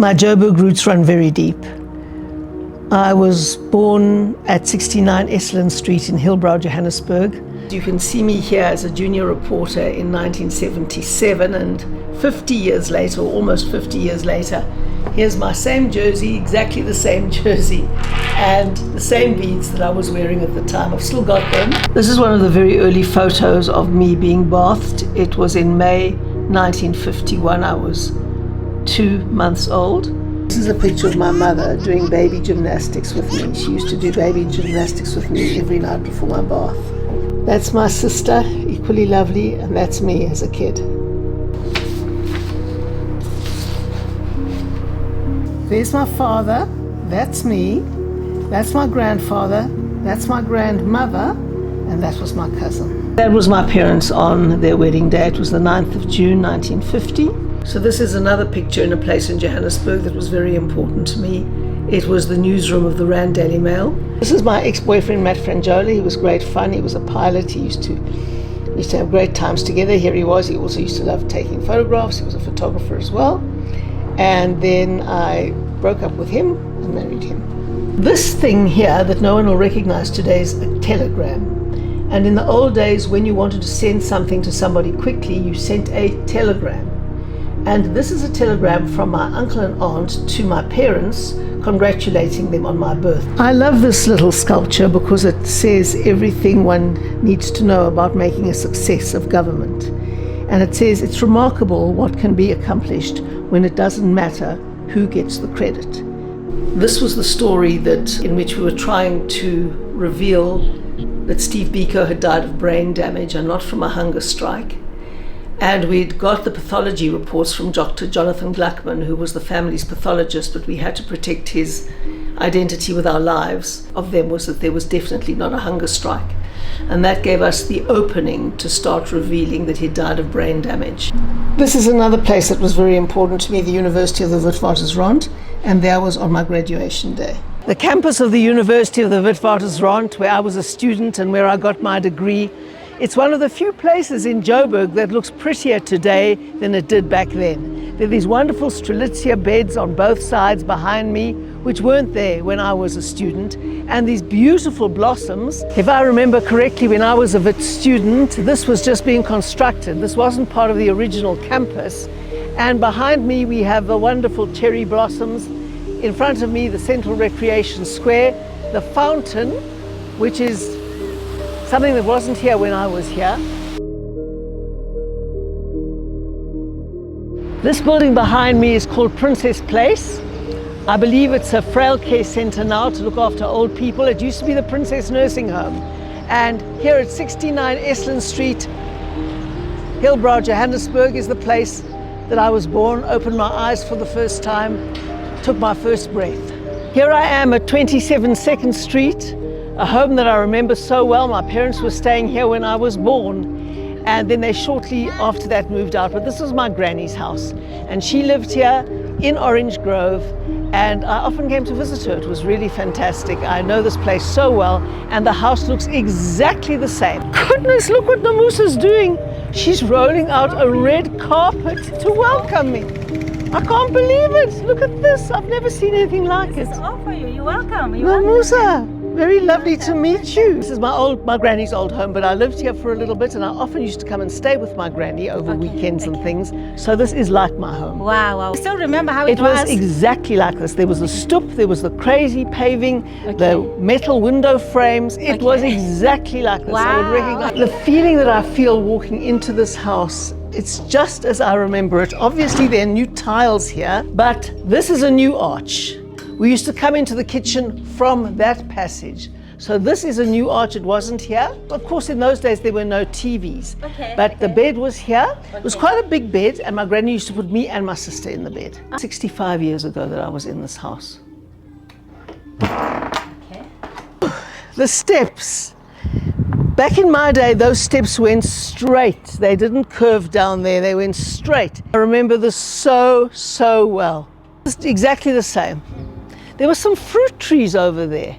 My Joburg roots run very deep. I was born at 69 Esalen Street in Hillbrow, Johannesburg. You can see me here as a junior reporter in 1977, and 50 years later, or almost 50 years later, here's my same jersey, exactly the same jersey, and the same beads that I was wearing at the time. I've still got them. This is one of the very early photos of me being bathed. It was in May 1951. I was 2 months old. This is a picture of my mother doing baby gymnastics with me. She used to do baby gymnastics with me every night before my bath. That's my sister, equally lovely, and that's me as a kid. There's my father, that's me, that's my grandfather, that's my grandmother, and that was my cousin. That was my parents on their wedding day. It was the 9th of June, 1950. So this is another picture in a place in Johannesburg that was very important to me. It was the newsroom of the Rand Daily Mail. This is my ex-boyfriend, Matt Franjola. He was great fun. He was a pilot. We used to have great times together. Here he was. He also used to love taking photographs. He was a photographer as well. And then I broke up with him and married him. This thing here that no one will recognize today is a telegram. And in the old days, when you wanted to send something to somebody quickly, you sent a telegram. And this is a telegram from my uncle and aunt to my parents, congratulating them on my birth. I love this little sculpture because it says everything one needs to know about making a success of government. And it says it's remarkable what can be accomplished when it doesn't matter who gets the credit. This was the story in which we were trying to reveal that Steve Biko had died of brain damage and not from a hunger strike. And we'd got the pathology reports from Dr. Jonathan Gluckman, who was the family's pathologist, but we had to protect his identity with our lives. Of them was that there was definitely not a hunger strike. And that gave us the opening to start revealing that he died of brain damage. This is another place that was very important to me, the University of the Witwatersrand, and there I was on my graduation day. The campus of the University of the Witwatersrand, where I was a student and where I got my degree, it's one of the few places in Joburg that looks prettier today than it did back then. There are these wonderful strelitzia beds on both sides behind me, which weren't there when I was a student, and these beautiful blossoms. If I remember correctly, when I was a Wits student, this was just being constructed. This wasn't part of the original campus. And behind me, we have the wonderful cherry blossoms. In front of me, the Central Recreation Square, the fountain, which is something that wasn't here when I was here. This building behind me is called Princess Place. I believe it's a frail care centre now to look after old people. It used to be the Princess Nursing Home. And here at 69 Esalen Street, Hillbrow, Johannesburg, is the place that I was born, opened my eyes for the first time, took my first breath. Here I am at 27 2nd Street, a home that I remember so well. My parents were staying here when I was born, and then they shortly after that moved out. But this was my granny's house, and she lived here in Orange Grove, and I often came to visit her. It was really fantastic. I know this place so well, and the house looks exactly the same. Goodness, look what Namusa's doing. She's rolling out a red carpet to welcome me. I can't believe it. Look at this. I've never seen anything like it. This is all for you. You're welcome. Namusa. Very lovely to meet you. This is my granny's old home, but I lived here for a little bit, and I often used to come and stay with my granny over weekends and things. So this is like my home. Wow. I still remember how it was. It was exactly like this. There was the stoop, there was the crazy paving, the metal window frames. It was exactly like this. Wow. I would recognize the feeling that I feel walking into this house. It's just as I remember it. Obviously, there are new tiles here, but this is a new arch. We used to come into the kitchen from that passage. So this is a new arch. It wasn't here. Of course, in those days, there were no TVs. But the bed was here. It was quite a big bed, and my granny used to put me and my sister in the bed. 65 years ago that I was in this house. The steps. Back in my day, those steps went straight. They didn't curve down there. They went straight. I remember this so well. It's exactly the same. There were some fruit trees over there.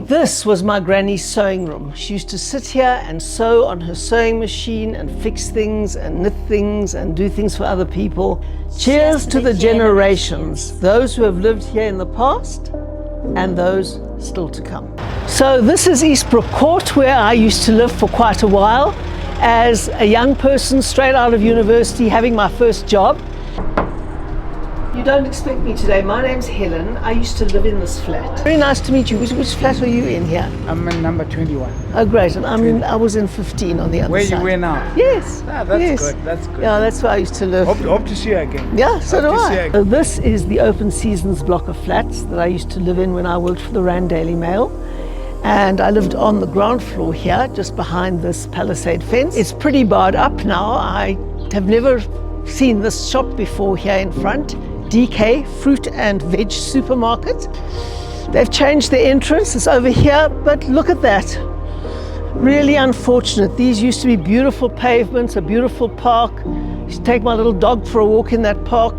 This was my granny's sewing room. She used to sit here and sew on her sewing machine and fix things and knit things and do things for other people. Cheers to the generations, those who have lived here in the past and those still to come. So this is Eastbrook Court, where I used to live for quite a while as a young person straight out of university, having my first job. You don't expect me today. My name's Helen. I used to live in this flat. Very nice to meet you. Which flat are you in here? I'm in number 21. Oh, great. And I was in 15 on the other side. Where you were now? Yes. Ah, that's yes. good. That's good. Yeah, that's where I used to live. Hope to see you again. Yeah, so do Hope to see you I. again. So this is the Open Seasons block of flats that I used to live in when I worked for the Rand Daily Mail. And I lived on the ground floor here, just behind this palisade fence. It's pretty barred up now. I have never seen this shop before here in front. DK, Fruit and Veg Supermarket. They've changed the entrance, it's over here, but look at that. Really unfortunate. These used to be beautiful pavements, a beautiful park. I used to take my little dog for a walk in that park.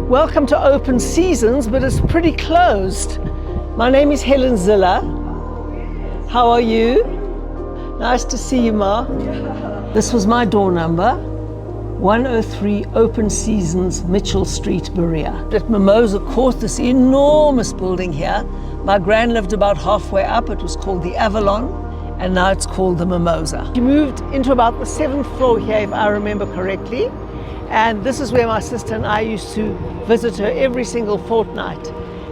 Welcome to Open Seasons, but it's pretty closed. My name is Helen Zille. How are you? Nice to see you, Ma. This was my door number. 103 Open Seasons, Mitchell Street, Berea. At Mimosa Court, this enormous building here, my gran lived about halfway up. It was called the Avalon, and now it's called the Mimosa. She moved into about the 7th floor here, if I remember correctly, and this is where my sister and I used to visit her every single fortnight.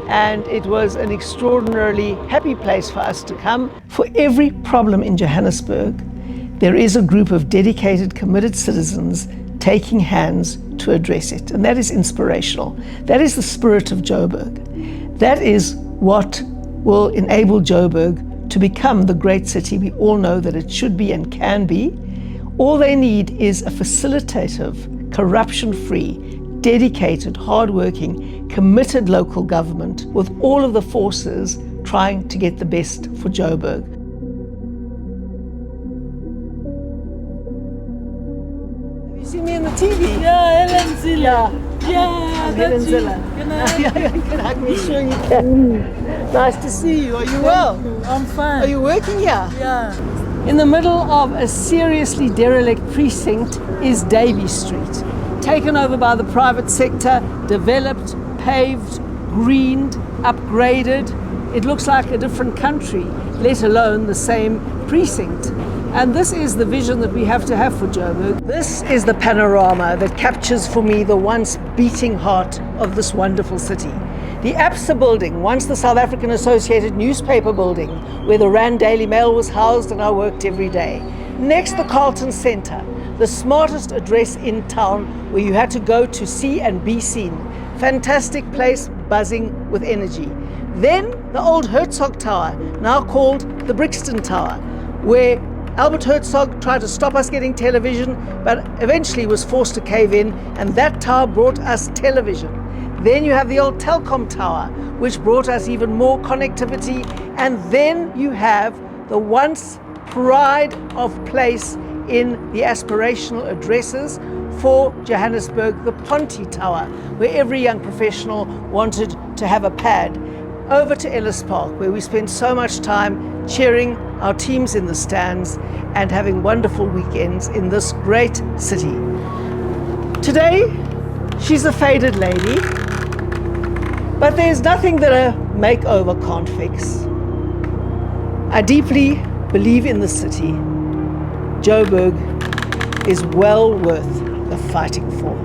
And it was an extraordinarily happy place for us to come. For every problem in Johannesburg, there is a group of dedicated, committed citizens taking hands to address it. And that is inspirational. That is the spirit of Joburg. That is what will enable Joburg to become the great city we all know that it should be and can be. All they need is a facilitative, corruption-free, dedicated, hardworking, committed local government with all of the forces trying to get the best for Joburg. You see me in the TV? Yeah, Helen Zille. Yeah, I'm Helen Zille. Yeah, you can hug me, sure you can. Nice to see you. Are you well? I'm fine. Are you working here? Yeah. In the middle of a seriously derelict precinct is Davey Street, taken over by the private sector, developed, paved, greened, upgraded. It looks like a different country, let alone the same precinct. And this is the vision that we have to have for Joburg. This is the panorama that captures for me the once beating heart of this wonderful city. The ABSA building, once the South African Associated Newspaper building, where the Rand Daily Mail was housed and I worked every day. Next, the Carlton Centre, the smartest address in town where you had to go to see and be seen. Fantastic place, buzzing with energy. Then the old Herzog Tower, now called the Brixton Tower, where Albert Herzog tried to stop us getting television, but eventually was forced to cave in, and that tower brought us television. Then you have the old Telkom Tower, which brought us even more connectivity, and then you have the once pride of place in the aspirational addresses for Johannesburg, the Ponte Tower, where every young professional wanted to have a pad. Over to Ellis Park, where we spend so much time cheering our teams in the stands and having wonderful weekends in this great city. Today, she's a faded lady, but there's nothing that a makeover can't fix. I deeply believe in the city. Joburg is well worth the fighting for.